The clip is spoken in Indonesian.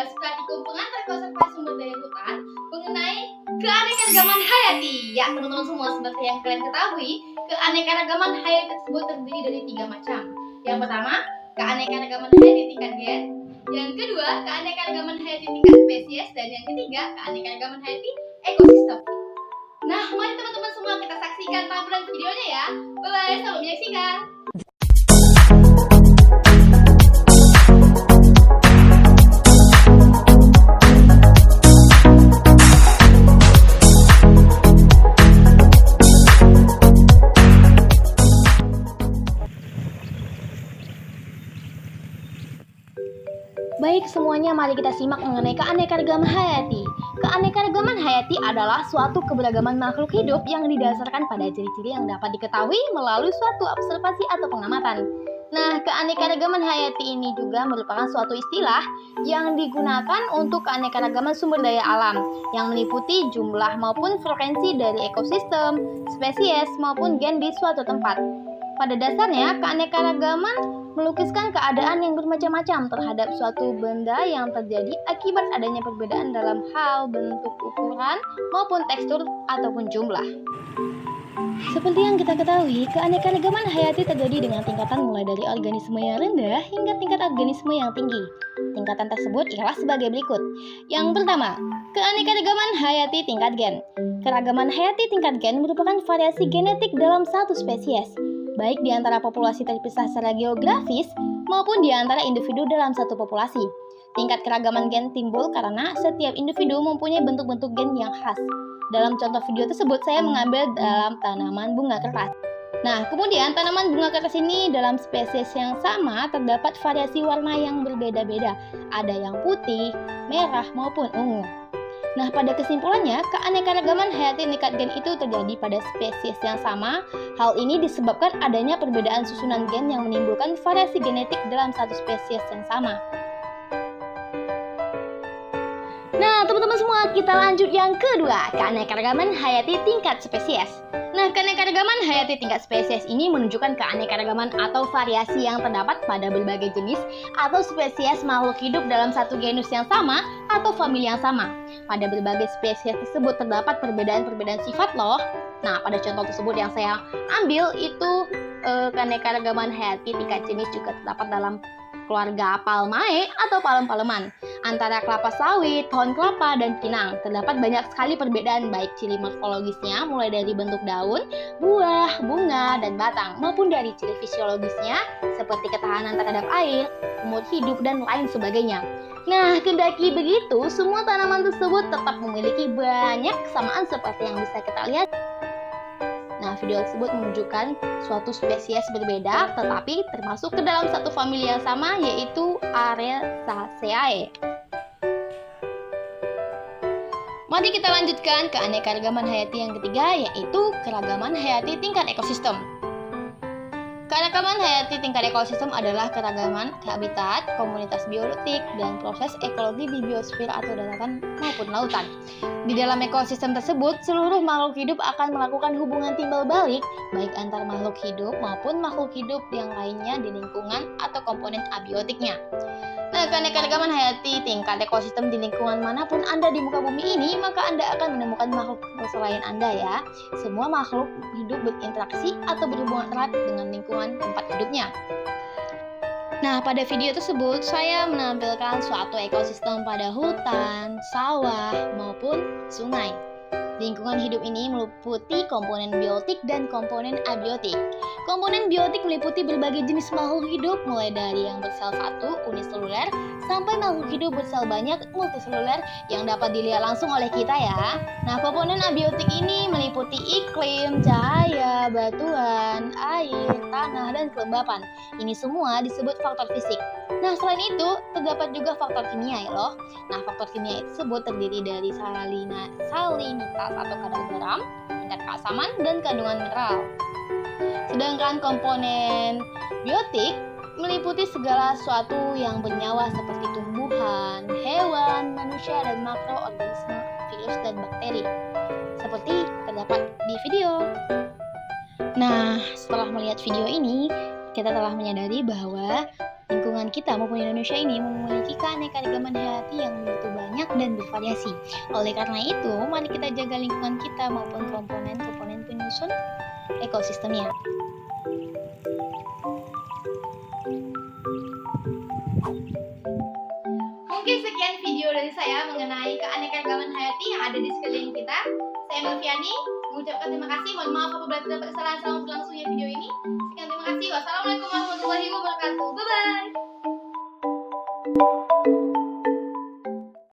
membahas praktikum pengantar konservasi sumber daya hutan mengenai keanekaragaman hayati. Ya teman-teman semua, seperti yang kalian ketahui, keanekaragaman hayati tersebut terdiri dari 3 macam. Yang pertama, keanekaragaman hayati tingkat gen. Yang kedua, keanekaragaman hayati tingkat spesies. Dan yang ketiga, keanekaragaman hayati ekosistem. Nah, mari teman-teman semua kita saksikan tampilan videonya ya. Bye-bye, selamat menyaksikan. Baik semuanya, mari kita simak mengenai keanekaragaman hayati. Keanekaragaman hayati adalah suatu keberagaman makhluk hidup yang didasarkan pada ciri-ciri yang dapat diketahui melalui suatu observasi atau pengamatan. Nah, keanekaragaman hayati ini juga merupakan suatu istilah yang digunakan untuk keanekaragaman sumber daya alam yang meliputi jumlah maupun frekuensi dari ekosistem, spesies maupun gen di suatu tempat. Pada dasarnya, keanekaragaman melukiskan keadaan yang bermacam-macam terhadap suatu benda yang terjadi akibat adanya perbedaan dalam hal bentuk, ukuran, maupun tekstur ataupun jumlah. Seperti yang kita ketahui, keanekaragaman hayati terjadi dengan tingkatan mulai dari organisme yang rendah hingga tingkat organisme yang tinggi. Tingkatan tersebut ialah sebagai berikut. Yang pertama, keanekaragaman hayati tingkat gen. Keragaman hayati tingkat gen merupakan variasi genetik dalam satu spesies, baik di antara populasi terpisah secara geografis maupun di antara individu dalam satu populasi. Tingkat keragaman gen timbul karena setiap individu mempunyai bentuk-bentuk gen yang khas. Dalam contoh video tersebut, saya mengambil dalam tanaman bunga kertas. Nah, kemudian tanaman bunga kertas ini dalam spesies yang sama terdapat variasi warna yang berbeda-beda. Ada yang putih, merah, maupun ungu. Nah, pada kesimpulannya, keanekaragaman hayati tingkat gen itu terjadi pada spesies yang sama. Hal ini disebabkan adanya perbedaan susunan gen yang menimbulkan variasi genetik dalam satu spesies yang sama. Nah, teman-teman semua, kita lanjut yang kedua, keanekaragaman hayati tingkat spesies. Nah, keanekaragaman hayati tingkat spesies ini menunjukkan keanekaragaman atau variasi yang terdapat pada berbagai jenis atau spesies makhluk hidup dalam satu genus yang sama atau famili yang sama. Pada berbagai spesies tersebut terdapat perbedaan-perbedaan sifat loh. Nah, pada contoh tersebut yang saya ambil itu keanekaragaman hayati tingkat jenis juga terdapat dalam keluarga Palmae atau palem-paleman. Antara kelapa sawit, pohon kelapa, dan pinang terdapat banyak sekali perbedaan baik ciri morfologisnya mulai dari bentuk daun, buah, bunga, dan batang maupun dari ciri fisiologisnya seperti ketahanan terhadap air, umur hidup, dan lain sebagainya. Nah, kendati begitu, semua tanaman tersebut tetap memiliki banyak kesamaan seperti yang bisa kita lihat. Nah, video tersebut menunjukkan suatu spesies berbeda tetapi termasuk ke dalam satu famili yang sama, yaitu Arecaceae. Mari kita lanjutkan keanekaragaman hayati yang ketiga, yaitu keragaman hayati tingkat ekosistem. Keragaman hayati tingkat ekosistem adalah keragaman habitat, komunitas biotik, dan proses ekologi di biosfer atau daratan maupun lautan. Di dalam ekosistem tersebut, seluruh makhluk hidup akan melakukan hubungan timbal balik, baik antar makhluk hidup maupun makhluk hidup yang lainnya di lingkungan atau komponen abiotiknya. Nah, keanekaragaman hayati tingkat ekosistem di lingkungan manapun Anda di muka bumi ini, maka Anda akan menemukan makhluk selain Anda ya. Semua makhluk hidup berinteraksi atau berhubungan erat dengan lingkungan tempat hidupnya. Nah, pada video tersebut saya menampilkan suatu ekosistem pada hutan, sawah, maupun sungai. Lingkungan hidup ini meliputi komponen biotik dan komponen abiotik. Komponen biotik meliputi berbagai jenis makhluk hidup, mulai dari yang bersel satu, uniseluler, sampai makhluk hidup bersel banyak, multiseluler, yang dapat dilihat langsung oleh kita ya. Nah, komponen abiotik ini meliputi iklim, cahaya, batuan, air, tanah, dan kelembapan. Ini semua disebut faktor fisik. Nah, selain itu, terdapat juga faktor kimia ya loh. Nah, faktor kimia tersebut terdiri dari salinitas atau kadar garam, tingkat keasaman, dan kandungan mineral. Sedangkan komponen biotik meliputi segala sesuatu yang bernyawa seperti tumbuhan, hewan, manusia, dan makroorganisme, virus, dan bakteri. Seperti terdapat di video. Nah, setelah melihat video ini, kita telah menyadari bahwa Lingkungan kita maupun Indonesia ini memiliki keanekaragaman hayati yang begitu banyak dan bervariasi. Oleh karena itu, mari kita jaga lingkungan kita maupun komponen-komponen penyusun ekosistemnya. Mungkin sekian video dari saya mengenai keanekaragaman hayati yang ada di sekeliling kita. Saya Melviani mengucapkan terima kasih. Mohon maaf apabila terdapat kesalahan selama berlangsungnya video ini. Sekian terima kasih. Wassalamualaikum warahmatullahi wabarakatuh. Bye bye.